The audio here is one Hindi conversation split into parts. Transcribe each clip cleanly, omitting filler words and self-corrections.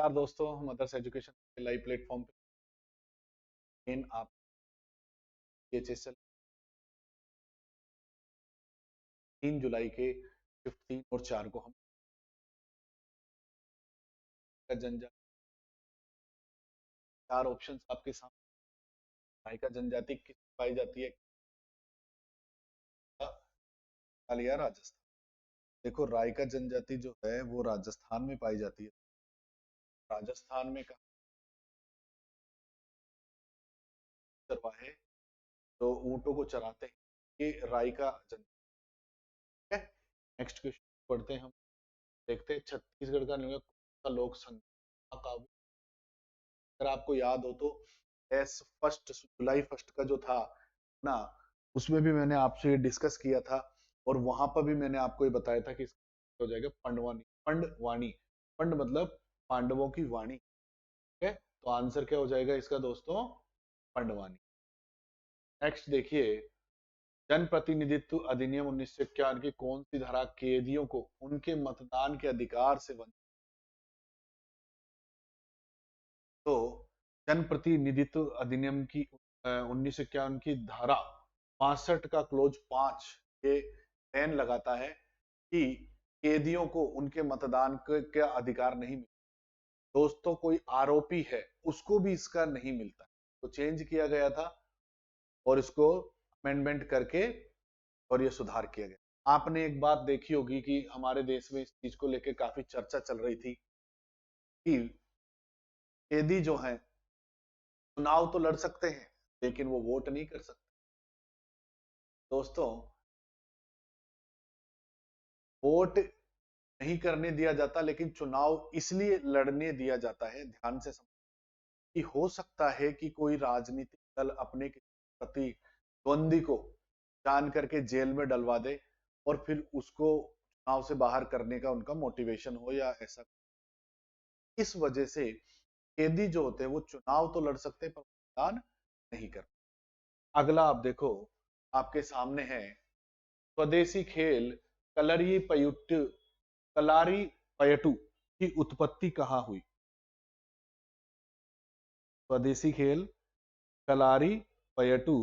नमस्कार दोस्तों, मदर्स एजुकेशन के लाइव प्लेटफॉर्म पे आप एचएसएल 3 जुलाई के शिफ्ट 3 और 4 को हम जनजाति 4 ऑप्शंस आपके सामने। रायका जनजाति किस पाई जाती है? मेघालय, राजस्थान। देखो, रायका जनजाति जो है वो राजस्थान में पाई जाती है। राजस्थान में कहा चरवाहे तो ऊंटों को चराते हैं, ये रायका जनजाति है। नेक्स्ट क्वेश्चन पढ़ते हैं हम। देखते हैं छत्तीसगढ़ का कौन सा लोक संगीत महाकाव्य। अगर आपको याद हो तो एस फर्स्ट जुलाई फर्स्ट का जो था ना, उसमें भी मैंने आपसे डिस्कस किया था और वहां पर भी मैंने आपको ये बताया था कि हो जाएगा पंडवानी। पंडवानी, पंड मतलब पांडवों की वाणी। ठीक है, तो आंसर क्या हो जाएगा इसका दोस्तों? पंडवानी। नेक्स्ट देखिए, जन प्रतिनिधित्व अधिनियम 1951 की कौन सी धारा कैदियों को उनके मतदान के अधिकार से वंचित? तो जन प्रतिनिधित्व अधिनियम की 1951 की धारा 62 का क्लोज 5 ये बैन लगाता है कि कैदियों को उनके मतदान के अधिकार नहीं मिलता। दोस्तों, कोई आरोपी है उसको भी इसका नहीं मिलता, तो चेंज किया गया था और इसको अमेंडमेंट करके और ये सुधार किया गया। आपने एक बात देखी होगी कि हमारे देश में इस चीज को लेकर काफी चर्चा चल रही थी कि कैदी जो हैं चुनाव तो लड़ सकते हैं लेकिन वो वोट नहीं कर सकते। दोस्तों, वोट नहीं करने दिया जाता लेकिन चुनाव इसलिए लड़ने दिया जाता है, ध्यान से समझ, कि हो सकता है कि कोई राजनीतिक दल अपने प्रतिद्वंदी को जान करके जेल में डलवा दे और फिर उसको चुनाव से बाहर करने का उनका मोटिवेशन हो या ऐसा। इस वजह से कैदी जो होते हैं वो चुनाव तो लड़ सकते हैं पर मतदान नहीं कर। अगला आप देखो, आपके सामने है स्वदेशी खेल कलरी पयुट्ट कलारी पयटू की उत्पत्ति कहाँ हुई? स्वदेशी खेल कलारी पयटू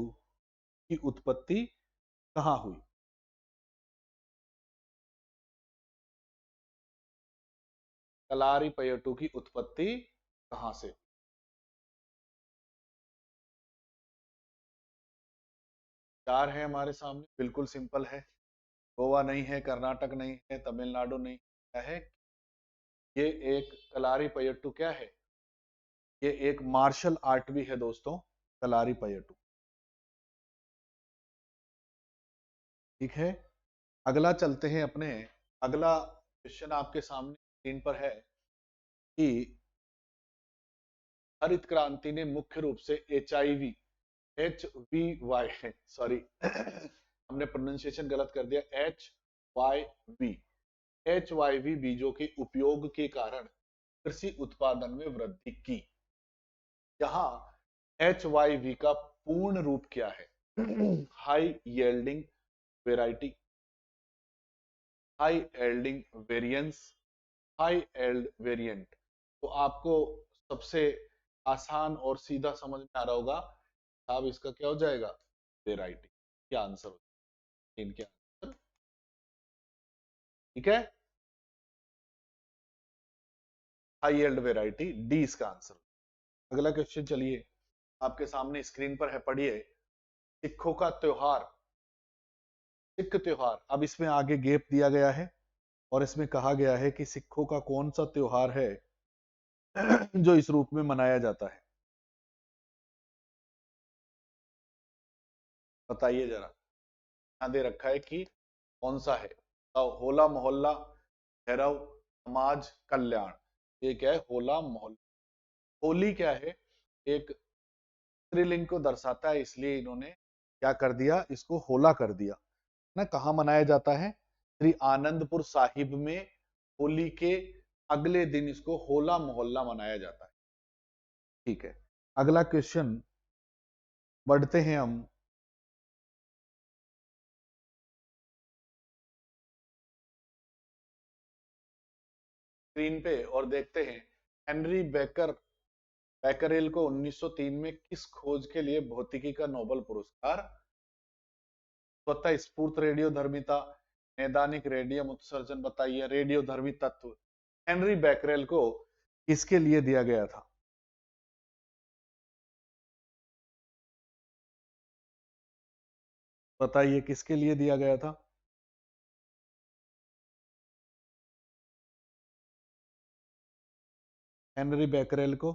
की उत्पत्ति कहाँ हुई? कलारी पयटू की उत्पत्ति कहाँ से? चार है हमारे सामने, बिल्कुल सिंपल है। गोवा नहीं है, कर्नाटक नहीं है, तमिलनाडु नहीं, क्या है ये? एक कलारी पयट्टू क्या है? ये एक मार्शल आर्ट भी है दोस्तों, कलारी पयट्टू। ठीक है, अगला चलते हैं अपने। अगला क्वेश्चन आपके सामने स्क्रीन पर है कि हरित क्रांति ने मुख्य रूप से HVY सॉरी हमने प्रोनाउंसिएशन गलत कर दिया, HYV बीजों के उपयोग के कारण कृषि उत्पादन में वृद्धि की। यहाँ HYV का पूर्ण रूप क्या है? High yielding variety, high yielding variance, high yield variant. तो आपको सबसे आसान और सीधा समझ में आ रहा होगा, अब इसका क्या हो जाएगा? वेराइटी। क्या आंसर हो इनके आंसर? ठीक है, हाई यील्ड वेराइटी, डी इसका आंसर। अगला क्वेश्चन चलिए, आपके सामने स्क्रीन पर है, पढ़िए। सिखों का त्योहार, सिख त्योहार, अब इसमें आगे गैप दिया गया है और इसमें कहा गया है कि सिखों का कौन सा त्योहार है जो इस रूप में मनाया जाता है? बताइए जरा। यहाँ दे रखा है कि कौन सा है, तो होला मोहल्ला, भैरव, समाज, कल्याण। ये क्या है? होला मोहल्ला। होली क्या है? एक स्त्रीलिंग को दर्शाता है, इसलिए इन्होंने क्या कर दिया, इसको होला कर दिया ना। कहाँ मनाया जाता है? श्री आनंदपुर साहिब में होली के अगले दिन इसको होला मोहल्ला मनाया जाता है। ठीक है, अगला क्वेश्चन बढ़ते हैं हम। स्क्रीन पे और देखते हैं हेनरी बैकरेल को 1903 में किस खोज के लिए भौतिकी का नोबेल पुरस्कार? स्वतः स्फूर्त रेडियो धर्मिता, नैदानिक रेडियम उत्सर्जन, बताइए रेडियो धर्मी तत्व। हेनरी बैकरेल को किसके लिए दिया गया था? बताइए किसके लिए दिया गया था? हेनरी बैकरेल को।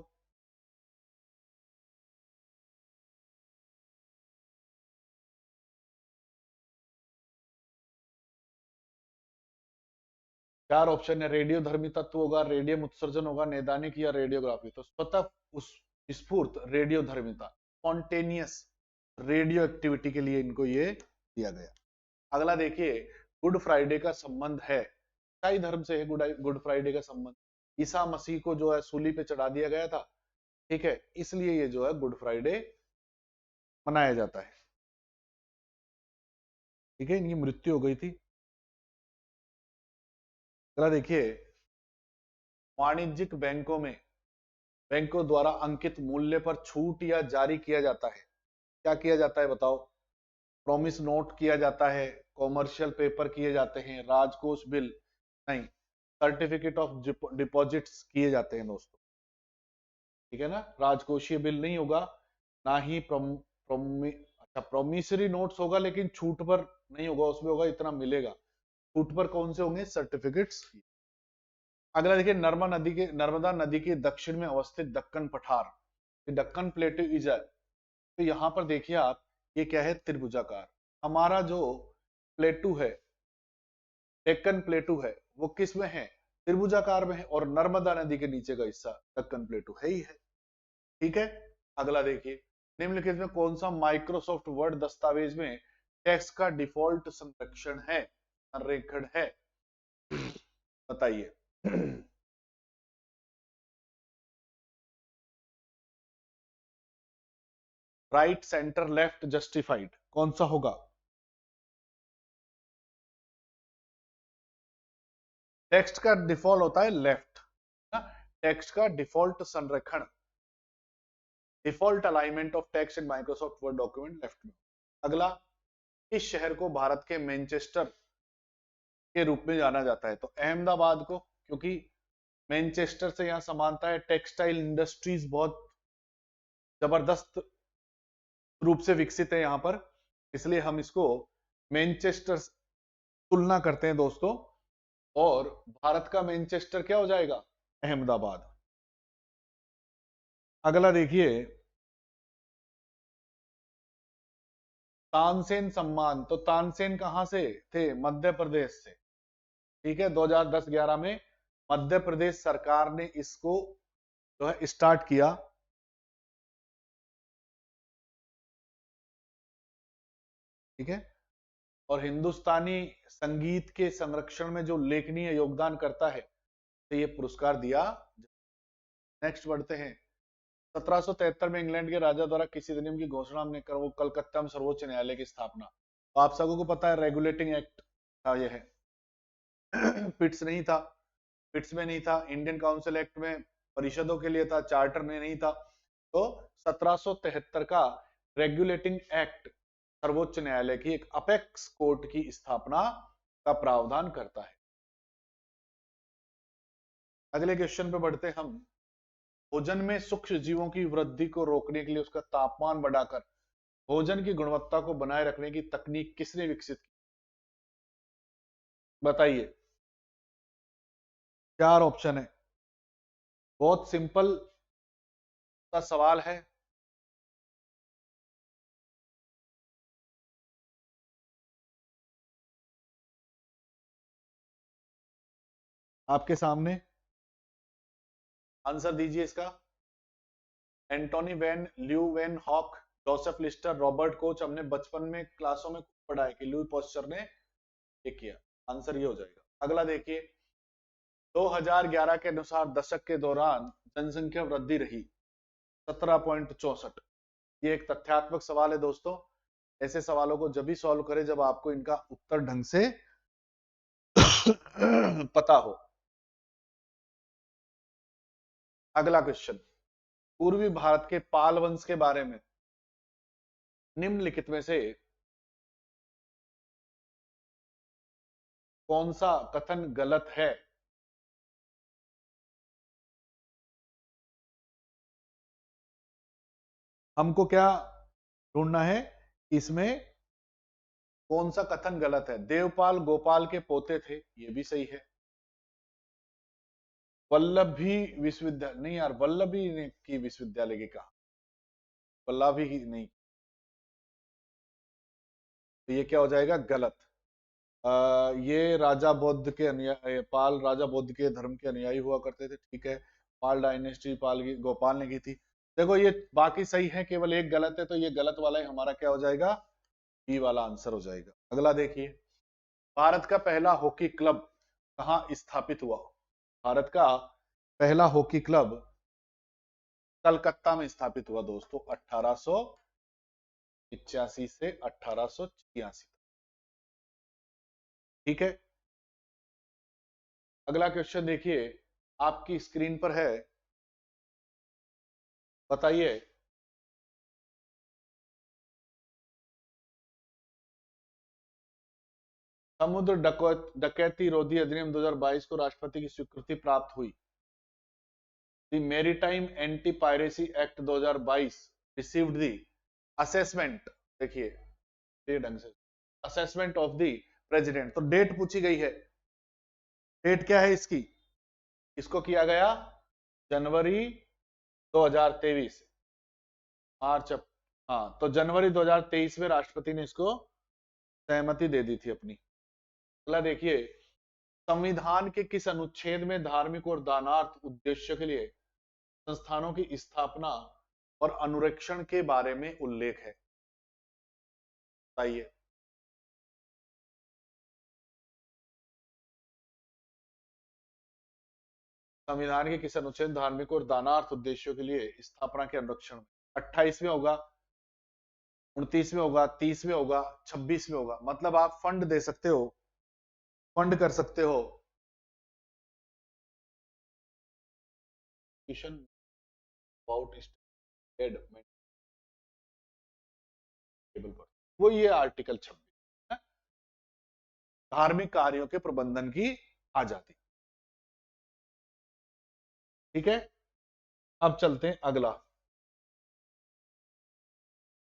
चार ऑप्शन है, रेडियो धर्मी तत्व होगा, रेडियम उत्सर्जन होगा, नैदानिक या रेडियोग्राफी। तो स्वतः उस स्फूर्त रेडियो धर्मिता, स्पॉन्टेनियस रेडियो एक्टिविटी के लिए इनको ये दिया गया। अगला देखिए, गुड फ्राइडे का संबंध है, ईसाई धर्म से है गुड फ्राइडे का संबंध। ईसा मसीह को जो है सूली पे चढ़ा दिया गया था, ठीक है, इसलिए ये जो है गुड फ्राइडे मनाया जाता है। ठीक है, इनकी मृत्यु हो गई थी। अगला देखिए, वाणिज्यिक बैंकों द्वारा अंकित मूल्य पर छूट या जारी किया जाता है, क्या किया जाता है बताओ? प्रॉमिस नोट किया जाता है, कॉमर्शियल पेपर किए जाते हैं, राजकोष बिल नहीं, सर्टिफिकेट ऑफ डिपॉजिट्स किए जाते हैं दोस्तों। ठीक है ना, राजकोषीय बिल नहीं होगा, ना ही अच्छा प्रोमिसरी नोट्स होगा, लेकिन छूट पर नहीं होगा, उसमें होगा इतना मिलेगा। छूट पर कौन से होंगे? सर्टिफिकेट्स। अगला देखिए, नर्मदा नदी के दक्षिण में अवस्थित दक्कन पठार, दक्कन प्लेटू इज, तो यहां पर देखिए आप, ये क्या है? त्रिभुजाकार। हमारा जो प्लेटू है, डेक्कन प्लेटू है, वो किस में है? त्रिभुजाकार में है, और नर्मदा नदी के नीचे का हिस्सा दक्कन प्लेटू है ही है। ठीक है, अगला देखिए, निम्नलिखित में कौन सा माइक्रोसॉफ्ट वर्ड दस्तावेज में टेक्स्ट का डिफॉल्ट संरेखण है? बताइए। राइट, सेंटर, लेफ्ट, जस्टिफाइड, कौन सा होगा? टेक्स्ट का डिफॉल्ट होता है लेफ्ट ना, टेक्स्ट का डिफॉल्ट संरेखण, default alignment of text in Microsoft word document left में। अगला, इस शहर को भारत के मैनचेस्टर के रूप में जाना जाता है? तो अहमदाबाद को, क्योंकि मैनचेस्टर से यहाँ समानता है, टेक्सटाइल इंडस्ट्रीज बहुत जबरदस्त रूप से विकसित है यहाँ पर, इसलिए हम इसको मैनचेस्टर तुलना करते हैं दोस्तों, और भारत का मैनचेस्टर क्या हो जाएगा? अहमदाबाद। अगला देखिए, तानसेन सम्मान, तो तानसेन कहां से थे? मध्य प्रदेश से। ठीक है, 2010-11 में मध्य प्रदेश सरकार ने इसको जो है स्टार्ट किया। ठीक है, और हिंदुस्तानी संगीत के संरक्षण में जो उल्लेखनीय योगदान करता है, तो ये पुरस्कार दिया। नेक्स्ट बढ़ते हैं, 1773 में इंग्लैंड के राजा द्वारा किसी अधिनियम की घोषणा में कर वो कलकत्ता में सर्वोच्च न्यायालय की स्थापना। तो आप सबको को पता है, रेगुलेटिंग एक्ट था ये है। पिट्स नहीं था, पिट्स में नहीं था, इंडियन काउंसिल एक्ट में परिषदों के लिए था, चार्टर में नहीं था। तो 1773 का रेगुलेटिंग एक्ट सर्वोच्च न्यायालय की एक अपेक्स कोर्ट की स्थापना का प्रावधान करता है। अगले क्वेश्चन पे बढ़ते हम, भोजन में सूक्ष्म जीवों की वृद्धि को रोकने के लिए उसका तापमान बढ़ाकर भोजन की गुणवत्ता को बनाए रखने की तकनीक किसने विकसित की? बताइए। चार ऑप्शन है, बहुत सिंपल सा सवाल है। आपके सामने आंसर दीजिए इसका। Antonie van Leeuwenhoek, Joseph Lister, Robert Koch, हमने बचपन में क्लासों में पढ़ा है कि लुई पॉस्चर ने ये किया। आंसर ये हो जाएगा। अगला देखिए, 2011 के अनुसार दशक के दौरान जनसंख्या वृद्धि रही 17.64। ये एक तथ्यात्मक सवाल है दोस्तों, ऐसे सवालों को जब भी सॉल्व करें जब आपको इनका उत्तर ढंग से पता हो। अगला क्वेश्चन, पूर्वी भारत के पाल वंश के बारे में निम्नलिखित में से कौन सा कथन गलत है? हमको क्या ढूंढना है इसमें, कौन सा कथन गलत है? देवपाल गोपाल के पोते थे, ये भी सही है। वल्लभी विश्वविद्यालय नहीं यार, वल्लभी ने की विश्वविद्यालय की कहा, वल्लभी ही नहीं, तो ये क्या हो जाएगा? गलत। ये राजा बौद्ध के अनुयायी, पाल राजा बौद्ध के धर्म के अनुयायी हुआ करते थे, ठीक है। पाल डायनेस्टी पाल की गोपाल ने की थी। देखो ये बाकी सही है, केवल एक गलत है, तो ये गलत वाला ही हमारा क्या हो जाएगा? बी वाला आंसर हो जाएगा। अगला देखिए, भारत का पहला हॉकी क्लब कहाँ स्थापित हुआ? भारत का पहला हॉकी क्लब कलकत्ता में स्थापित हुआ दोस्तों, 1885 से 1886, ठीक है। अगला क्वेश्चन देखिए, आपकी स्क्रीन पर है, बताइए। समुद्र डकैती रोधी अधिनियम 2022 को राष्ट्रपति की स्वीकृति प्राप्त हुई। The maritime anti piracy act 2022 received the assessment, देखिए ये ढंग से, असेसमेंट ऑफ द प्रेसिडेंट, तो डेट पूछी गई है। डेट क्या है इसकी? इसको किया गया जनवरी 2023, मार्च, हाँ, तो जनवरी 2023 में राष्ट्रपति ने इसको सहमति दे दी थी अपनी। अगला देखिए, संविधान के किस अनुच्छेद में धार्मिक और दानार्थ उद्देश्य के लिए संस्थानों की स्थापना और अनुरक्षण के बारे में उल्लेख है? बताइए। संविधान के किस अनुच्छेद धार्मिक और दानार्थ उद्देश्यों के लिए स्थापना के अनुरक्षण में? 28 में होगा, 29 में होगा, 30 में होगा, 26 में होगा, मतलब आप फंड दे सकते हो, फंड कर सकते हो। अबाउट वो ये आर्टिकल 26 धार्मिक कार्यों के प्रबंधन की आजादी, ठीक है। अब चलते हैं अगला,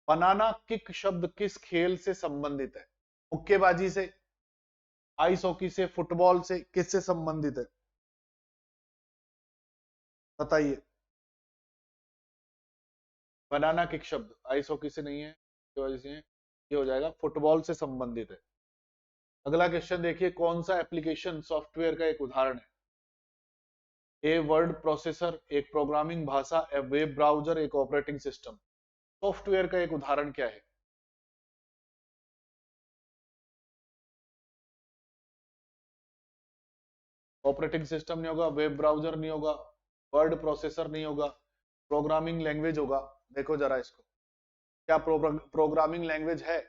बनाना किक शब्द किस खेल से संबंधित है? मुक्केबाजी से, आइस हॉकी से, फुटबॉल से, किससे संबंधित है? बताइए। बनाना किक शब्द आइस हॉकी से नहीं है, मुक्केबाजी से है, ये हो जाएगा फुटबॉल से संबंधित है। अगला क्वेश्चन देखिए, कौन सा एप्लीकेशन सॉफ्टवेयर का एक उदाहरण है? ए वर्ड प्रोसेसर, एक प्रोग्रामिंग भाषा, ए वेब ब्राउजर, एक ऑपरेटिंग सिस्टम। सॉफ्टवेयर का एक उदाहरण क्या है? ऑपरेटिंग सिस्टम नहीं होगा, वेब ब्राउजर नहीं होगा, वर्ड प्रोसेसर नहीं होगा, प्रोग्रामिंग लैंग्वेज होगा। देखो जरा इसको, क्या प्रोग्रामिंग लैंग्वेज है?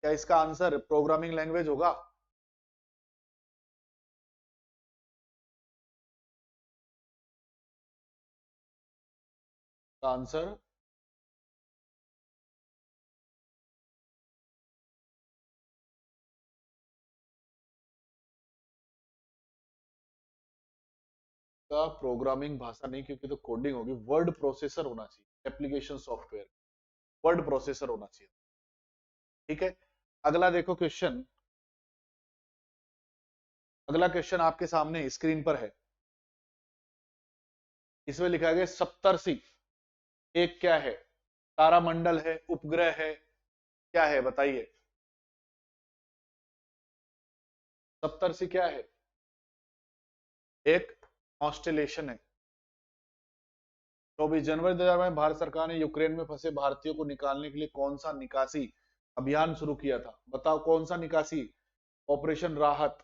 क्या इसका आंसर प्रोग्रामिंग लैंग्वेज होगा? का आंसर का प्रोग्रामिंग भाषा नहीं, क्योंकि तो कोडिंग होगी, वर्ड प्रोसेसर होना चाहिए, एप्लीकेशन सॉफ्टवेयर वर्ड प्रोसेसर होना चाहिए, ठीक है। अगला देखो क्वेश्चन, अगला क्वेश्चन आपके सामने स्क्रीन पर है, इसमें लिखा गया सप्तर्षि एक क्या है? तारामंडल है, उपग्रह है, क्या है बताइए। सप्तर्षि क्या है? एक कॉन्स्टेलेशन है। 24 जनवरी 2000 में भारत सरकार ने यूक्रेन में फंसे भारतीयों को निकालने के लिए कौन सा निकासी अभियान शुरू किया था? बताओ कौन सा निकासी? ऑपरेशन राहत,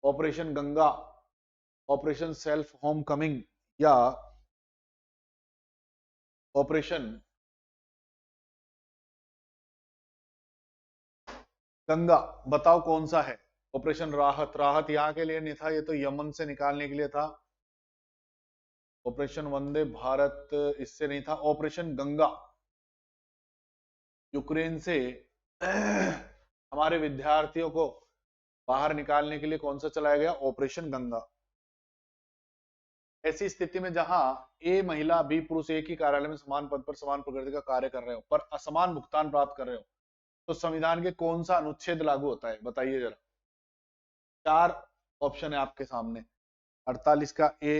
operation Ganga, operation self home coming, या ऑपरेशन गंगा, बताओ कौन सा है? ऑपरेशन राहत, राहत यहाँ के लिए नहीं था, ये तो यमन से निकालने के लिए था। ऑपरेशन वंदे भारत इससे नहीं था। ऑपरेशन गंगा, यूक्रेन से हमारे विद्यार्थियों को बाहर निकालने के लिए कौन सा चलाया गया? ऑपरेशन गंगा। ऐसी स्थिति में जहां ए महिला बी पुरुष एक ही कार्यालय में समान पद पर समान प्रकृति का कार्य कर रहे हो पर असमान भुगतान प्राप्त कर रहे हो, तो संविधान के कौन सा अनुच्छेद लागू होता है? बताइए जरा। चार ऑप्शन है आपके सामने। 48 का ए,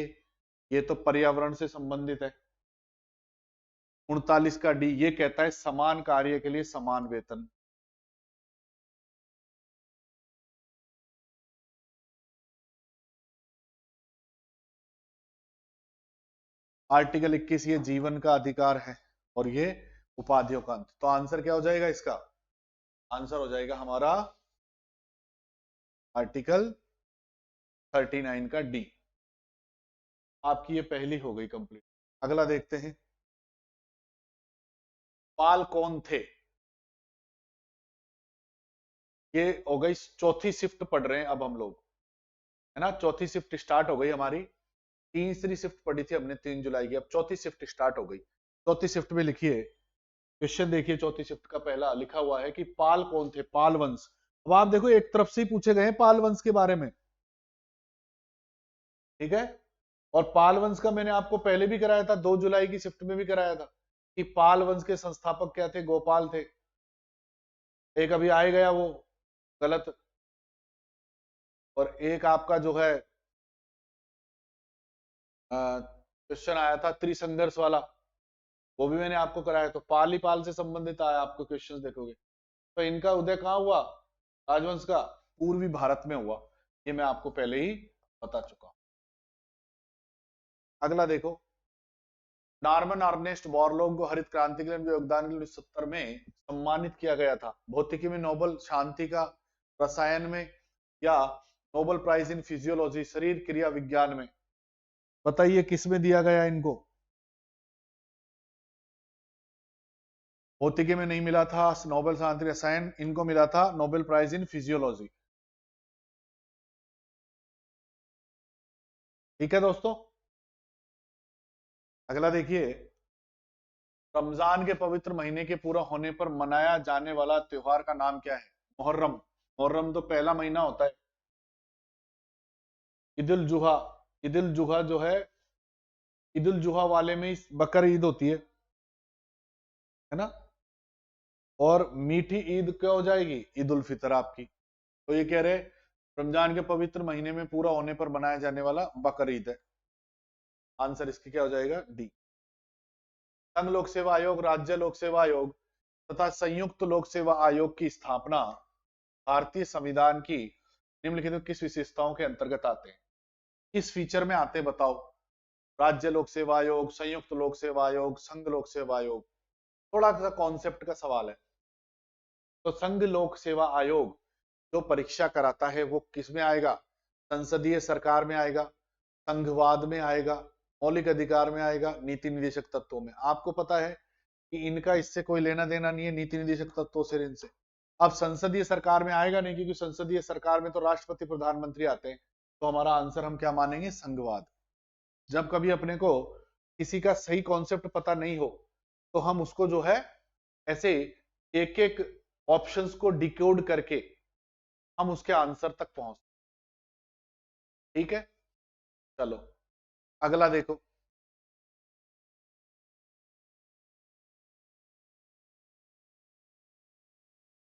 ये तो पर्यावरण से संबंधित है। 39 का डी, ये कहता है समान कार्य के लिए समान वेतन। आर्टिकल 21 ये जीवन का अधिकार है और ये उपाधियों का अंत। तो आंसर क्या हो जाएगा इसका? आंसर हो जाएगा हमारा आर्टिकल 39 का डी। आपकी ये पहली हो गई कंप्लीट। अगला देखते हैं, पाल कौन थे? ये हो गई चौथी शिफ्ट पढ़ रहे हैं अब हम लोग, है ना। चौथी शिफ्ट स्टार्ट हो गई हमारी। तीसरी शिफ्ट पढ़ी थी हमने 3 जुलाई की, अब चौथी शिफ्ट स्टार्ट हो गई। चौथी शिफ्ट में लिखिए, क्वेश्चन देखिए, चौथी शिफ्ट का पहला लिखा हुआ है कि पाल कौन थे? पाल वंश। अब आप देखो एक तरफ से ही पूछे गए हैं पाल वंश के बारे में, ठीक है। और पाल वंश का मैंने आपको पहले भी कराया था, 2 जुलाई की शिफ्ट में भी कराया था कि पाल वंश के संस्थापक क्या थे? गोपाल थे। एक अभी आए गया वो गलत, और एक आपका जो है क्वेश्चन आया था त्रिसंघर्ष वाला, वो भी मैंने आपको कराया। तो पाल ही पाल से संबंधित आया आपको क्वेश्चंस देखोगे। तो इनका उदय कहाँ हुआ? राजवंश का पूर्वी भारत में हुआ, ये मैं आपको पहले ही बता चुका हूं। अगला देखो, नॉर्मन अर्नेस्ट बोरलॉग को हरित क्रांति के लिए उनके योगदान के लिए 1970 में सम्मानित किया गया था। भौतिकी में नोबेल शांति का, रसायन में, या नोबेल प्राइज इन फिजियोलॉजी शरीर क्रिया विज्ञान में? बताइए किस में दिया गया इनको? भौतिकी में नहीं मिला था नोबेल शांति रसायन, इनको मिला था नोबेल प्राइज इन फिजियोलॉजी। ठीक है दोस्तों। अगला देखिए, रमजान के पवित्र महीने के पूरा होने पर मनाया जाने वाला त्योहार का नाम क्या है? मुहर्रम। मुहर्रम तो पहला महीना होता है। ईद उल जुहा, ईद उल जुहा जो है, ईद उल जुहा वाले में बकर ईद होती है ना। और मीठी ईद क्या हो जाएगी? ईद उल फितर आपकी। तो ये कह रहे रमजान के पवित्र महीने में पूरा होने पर मनाया जाने वाला बकर ईद है। आंसर इसकी क्या हो जाएगा? डी। संघ लोक सेवा आयोग, राज्य लोक सेवा आयोग तथा संयुक्त लोक सेवा आयोग की स्थापना भारतीय संविधान की निम्नलिखित में किस विशेषताओं के अंतर्गत आते हैं? किस फीचर में आते हैं बताओ? राज्य लोक सेवा आयोग, संयुक्त लोक सेवा आयोग, संघ लोक सेवा आयोग। थोड़ा सा कॉन्सेप्ट का सवाल है। तो संघ लोक सेवा आयोग जो परीक्षा कराता है वो किस में आएगा? संसदीय सरकार में आएगा, संघवाद में आएगा, मौलिक अधिकार में आएगा, नीति निदेशक तत्वों में। आपको पता है कि इनका इससे कोई लेना देना नहीं है, नीति निदेशक तत्वों से इनसे। अब संसदीय सरकार में आएगा नहीं, क्योंकि संसदीय सरकार में तो राष्ट्रपति प्रधानमंत्री आते हैं। तो हमारा आंसर हम क्या मानेंगे? संघवाद। जब कभी अपने को किसी का सही कॉन्सेप्ट पता नहीं हो तो हम उसको जो है ऐसे एक एक ऑप्शंस को डिकोड करके हम उसके आंसर तक पहुंच। ठीक है, चलो अगला देखो।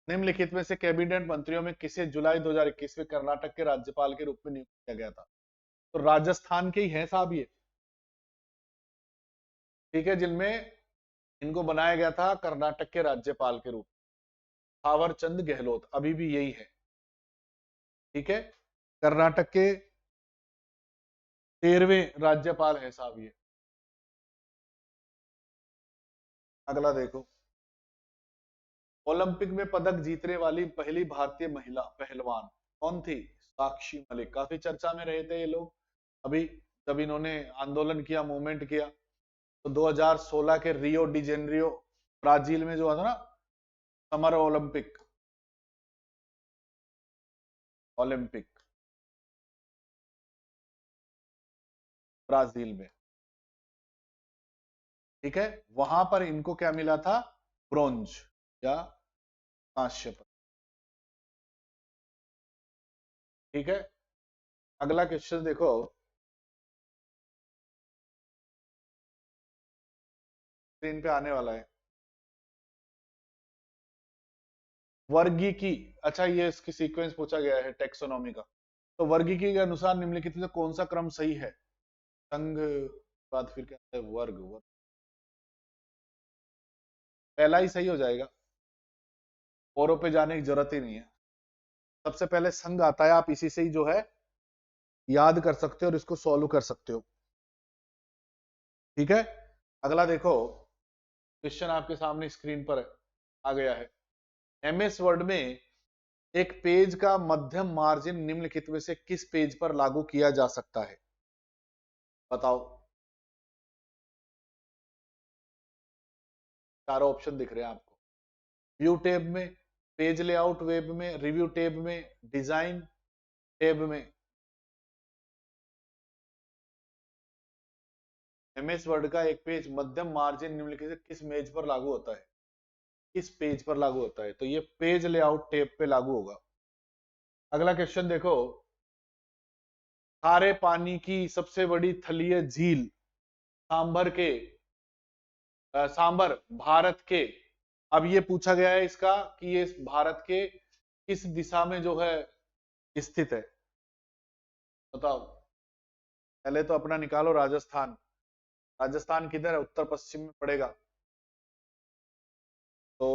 निम्नलिखित में से कैबिनेट मंत्रियों में किसे जुलाई 2021 में कर्नाटक के राज्यपाल के रूप में नियुक्त किया गया था? तो राजस्थान के ही हैं साहब ये, ठीक है, जिनमें इनको बनाया गया था कर्नाटक के राज्यपाल के रूप। थावर चंद गहलोत अभी भी यही है, ठीक है। कर्नाटक के 13वें राज्यपाल है साहब ये। अगला देखो, ओलंपिक में पदक जीतने वाली पहली भारतीय महिला पहलवान कौन थी? साक्षी मलिक। काफी चर्चा में रहे थे ये लोग अभी, जब इन्होंने आंदोलन किया, मूवमेंट किया। तो 2016 के रियो डी जेनेरियो ब्राजील में जो था ना समर ओलंपिक, ओलंपिक, ब्राजील में। ठीक है, वहां पर इनको क्या मिला था? ब्रोंज या कांस्य पदक। ठीक है, अगला क्वेश्चन देखो। स्क्रीन पे आने वाला है। वर्गीकी, अच्छा ये इसकी सीक्वेंस पूछा गया है टेक्सोनॉमी का। तो वर्गीकी के अनुसार निम्नलिखित में से कौन सा क्रम सही है? संघ, बाद फिर क्या है? वर्ग। पहला ही सही हो जाएगा, औरों पे जाने की जरूरत ही नहीं है। सबसे पहले संघ आता है, आप इसी से ही जो है याद कर सकते हो और इसको सॉल्व कर सकते हो। ठीक है, अगला देखो क्वेश्चन आपके सामने स्क्रीन पर आ गया है। एमएस वर्ड में एक पेज का मध्यम मार्जिन निम्नलिखित में से किस पेज पर लागू किया जा सकता है? बताओ। चारों ऑप्शन दिख रहे हैं आपको। व्यू टैब में, पेज लेआउट वेब में, रिव्यू टैब में, डिजाइन टैब में। एमएस वर्ड का एक पेज मध्यम मार्जिन निम्नलिखित से किस मेज पर लागू होता है? किस पेज पर लागू होता है? तो ये पेज लेआउट टैब पे लागू होगा। अगला क्वेश्चन देखो। खारे पानी की सबसे बड़ी तलीय झील सांबर भारत के, अब ये पूछा गया है इसका कि ये भारत के किस दिशा में जो है स्थित है? बताओ। पहले तो अपना निकालो राजस्थान। राजस्थान किधर है? उत्तर पश्चिम में पड़ेगा। तो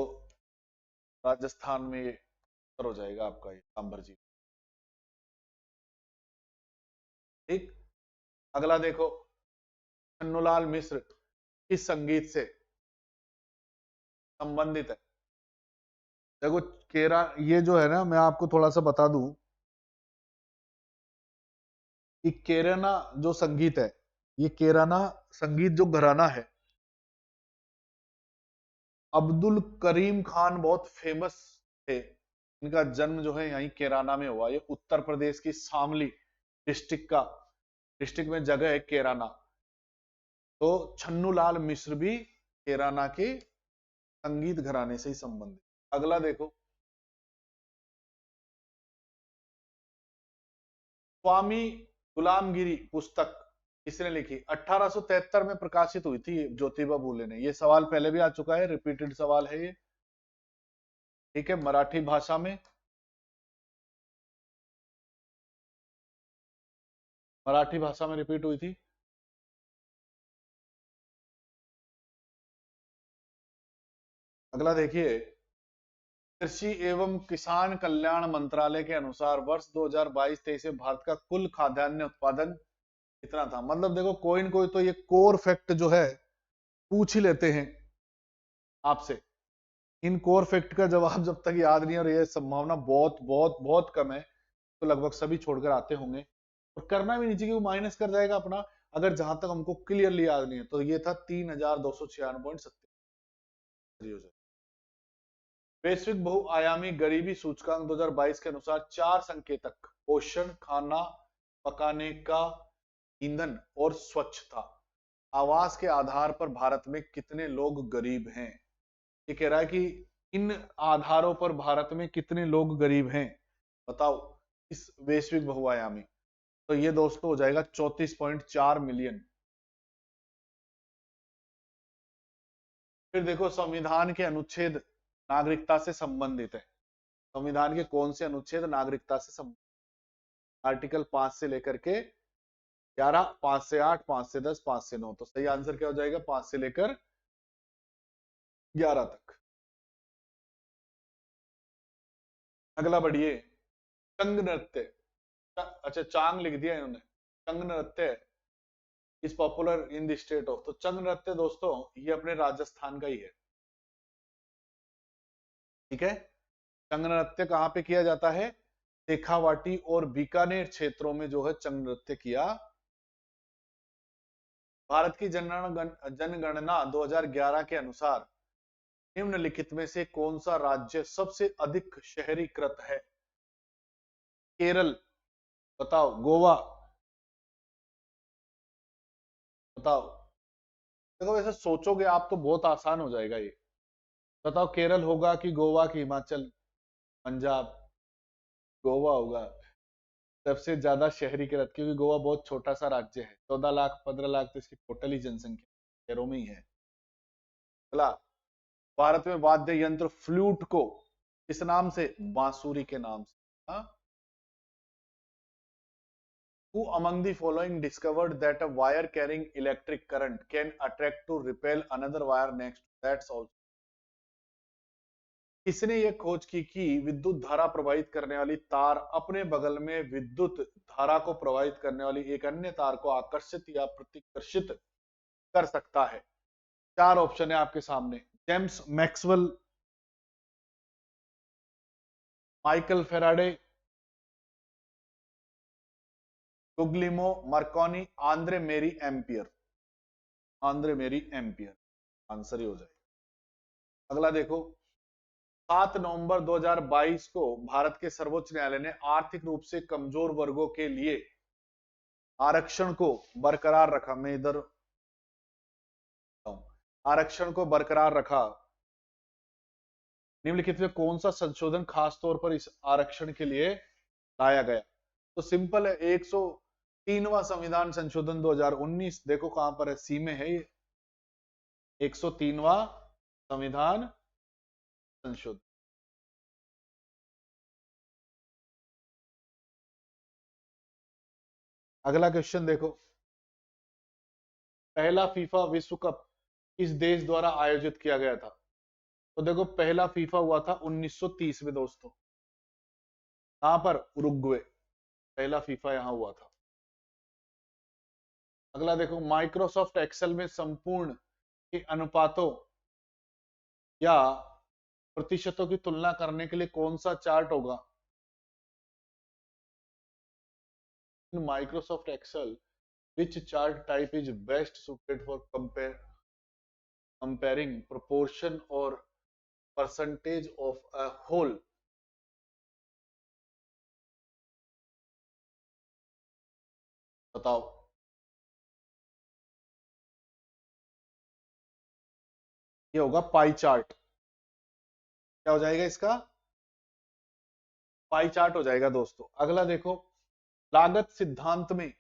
राजस्थान में ये उत्तर हो जाएगा आपका, ये सांबर जी। ठीक, अगला देखो। छन्नूलाल मिश्र किस संगीत से संबंधित है? देखो केरा, ये जो है ना, मैं आपको थोड़ा सा बता दूं कि केराना जो संगीत है, ये केराना संगीत जो घराना है, अब्दुल करीम खान बहुत फेमस थे। इनका जन्म जो है यहीं केराना में हुआ। ये उत्तर प्रदेश की शामली डिस्ट्रिक्ट में जगह है केराना। तो छन्नूलाल मिश्र भी केराना के संगीत घराने से ही संबंधित। अगला देखो। स्वामी गुलामगिरी पुस्तक किसने लिखी? 1873 में प्रकाशित हुई थी ज्योतिबा फूले ने। ये सवाल पहले भी आ चुका है, रिपीटेड सवाल है ये। ठीक है, मराठी भाषा में, मराठी भाषा में रिपीट हुई थी। अगला देखिए। कृषि एवं किसान कल्याण मंत्रालय के अनुसार वर्ष 2022-23 में भारत का कुल खाद्यान्न उत्पादन कितना था? मतलब देखो, कोई न कोई तो ये कोर फैक्ट जो है पूछ ही लेते हैं आपसे। इन कोर फैक्ट का जवाब जब तक याद नहीं है, और ये संभावना बहुत बहुत बहुत कम है, तो लगभग सभी छोड़कर आते होंगे। और करना भी नहीं चाहिए, वो माइनस कर जाएगा अपना। अगर जहां तक हमको क्लियरली याद नहीं है, तो ये था 3296.70। वैश्विक बहुआयामी गरीबी सूचकांक 2022 के अनुसार 4 संकेतक पोषण, खाना पकाने का, ईंधन और स्वच्छता, आवास के आधार पर भारत में कितने लोग गरीब हैं? ये कह रहा है कि इन आधारों पर भारत में कितने लोग गरीब हैं, बताओ, इस वैश्विक बहुआयामी। तो ये दोस्तों हो जाएगा 34.4 मिलियन। फिर देखो, संविधान के अनुच्छेद नागरिकता से संबंधित है। संविधान के कौन से अनुच्छेद नागरिकता से संबंधित? आर्टिकल 5 से लेकर के 11, 5 से 8, 5 से 10, 5 से 9। तो सही आंसर क्या हो जाएगा? 5 से लेकर 11 तक। अगला बढ़िए। चंग नृत्य, अच्छा चांग लिख दिया इन्होंने। चंग नृत्य is popular in the state of, तो चंग नृत्य दोस्तों ये अपने राजस्थान का ही है। ठीक है, चंग नृत्य कहां पे किया जाता है? शेखावाटी और बीकानेर क्षेत्रों में जो है चंग नृत्य किया। भारत की जनगणना 2011 के अनुसार निम्नलिखित में से कौन सा राज्य सबसे अधिक शहरीकृत है? केरल, बताओ, गोवा, बताओ। देखो वैसे सोचोगे आप तो बहुत आसान हो जाएगा ये। बताओ केरल होगा कि गोवा की हिमाचल, पंजाब? गोवा होगा। सबसे ज्यादा शहरीकरण, क्योंकि गोवा बहुत छोटा सा राज्य है, 14 लाख 15 लाख तो इसकी टोटली जनसंख्या शहरों में ही है। अगला, भारत में वाद्य यंत्र फ्लूट को किस नाम से? बांसुरी के नाम से। हाँ? Who among the following discovered that a wire carrying electric current can attract to repel another wire next? That's also. किसने ये खोज की कि विद्युत धारा प्रवाहित करने वाली तार अपने बगल में विद्युत धारा को प्रवाहित करने वाली एक अन्य तार को आकर्षित या प्रतिकर्षित कर सकता है? चार ऑप्शन है आपके सामने। James Maxwell, Michael Faraday, Guglielmo Marconi, Andre Marie Ampere. Andre Marie Ampere answer ही हो जाए। अगला देखो, 7 नवंबर 2022 को भारत के सर्वोच्च न्यायालय ने आर्थिक रूप से कमजोर वर्गों के लिए आरक्षण को बरकरार रखा। मैं इधर आरक्षण को बरकरार रखा। निम्नलिखित में कौन सा संशोधन खास तौर पर इस आरक्षण के लिए लाया गया? तो सिंपल है, 103वां संविधान संशोधन 2019। देखो कहां पर है, सी में है ये, 103वां संविधान संशोधन। अगला क्वेश्चन देखो, पहला फीफा विश्व कप किस देश द्वारा आयोजित किया गया था? तो देखो पहला फीफा हुआ था 1930 में दोस्तों। कहां पर? उरुग्वे। पहला फीफा यहां हुआ था। अगला देखो, माइक्रोसॉफ्ट एक्सेल में संपूर्ण के अनुपातों या प्रतिशतों की तुलना करने के लिए कौन सा चार्ट होगा? In Microsoft Excel, which chart type is best suited for comparing proportion or percentage of a whole? बताओ। ये होगा पाई चार्ट। क्या हो जाएगा इसका? पाई चार्ट हो जाएगा दोस्तों। अगला देखो, लागत सिद्धांत में,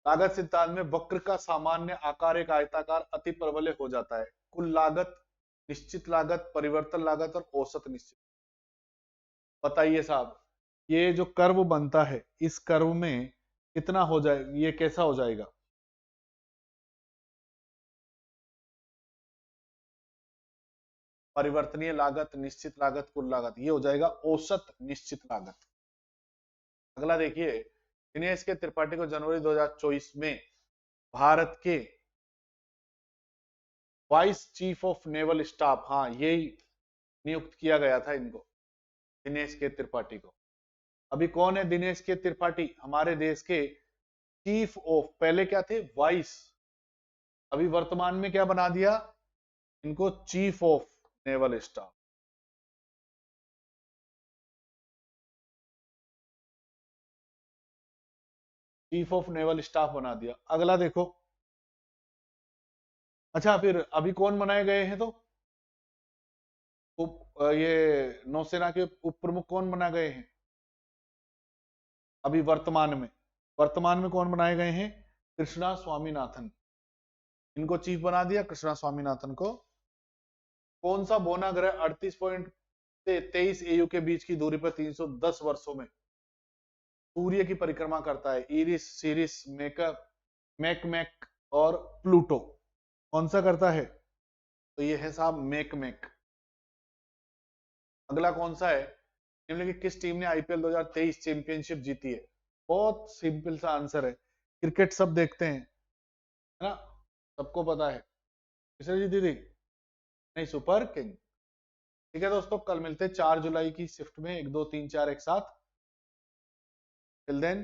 लागत सिद्धांत में वक्र का सामान्य आकार एक आयताकार अति परवलय हो जाता है। कुल लागत, निश्चित लागत, परिवर्तन लागत और औसत निश्चित। बताइए साहब, ये जो कर्व बनता है, इस कर्व में कितना हो जाए, ये कैसा हो जाएगा? परिवर्तनीय लागत, निश्चित लागत, कुल लागत, ये हो जाएगा औसत निश्चित लागत। अगला देखिए, दिनेश के त्रिपाठी को जनवरी 2024 में भारत के vice chief of naval staff, हाँ यही नियुक्त किया गया था इनको, दिनेश के त्रिपाठी को। अभी कौन है दिनेश के त्रिपाठी? हमारे देश के चीफ ऑफ, पहले क्या थे? वाइस। अभी वर्तमान में क्या बना दिया इनको? Chief of naval staff. Chief of naval staff बना दिया। अगला देखो, अच्छा फिर अभी कौन बनाए गए हैं? तो ये नौसेना के उप प्रमुख कौन बना गए हैं अभी वर्तमान में? वर्तमान में कौन बनाए गए हैं? कृष्णा स्वामीनाथन। इनको चीफ बना दिया, कृष्णा स्वामीनाथन को। कौन सा बोना ग्रह 38 पॉइंट से 23 एयू के बीच की दूरी पर 310 वर्षों में सूर्य की परिक्रमा करता है? इरिस, सीरिस, मेकअप, मैक और प्लूटो। कौन सा करता है? तो ये है साहब मैक। अगला कौन सा है? निम्नलिखित किस टीम ने आईपीएल 2023 चैंपियनशिप जीती है? बहुत सिंपल सा आंसर है, क्रिकेट सब देखते हैं, है ना, सबको पता है। किसने जीती थी? नहीं, सुपर किंग। ठीक है दोस्तों, कल मिलते हैं 4 जुलाई की शिफ्ट में, 1 2 3 4 एक साथ। Till then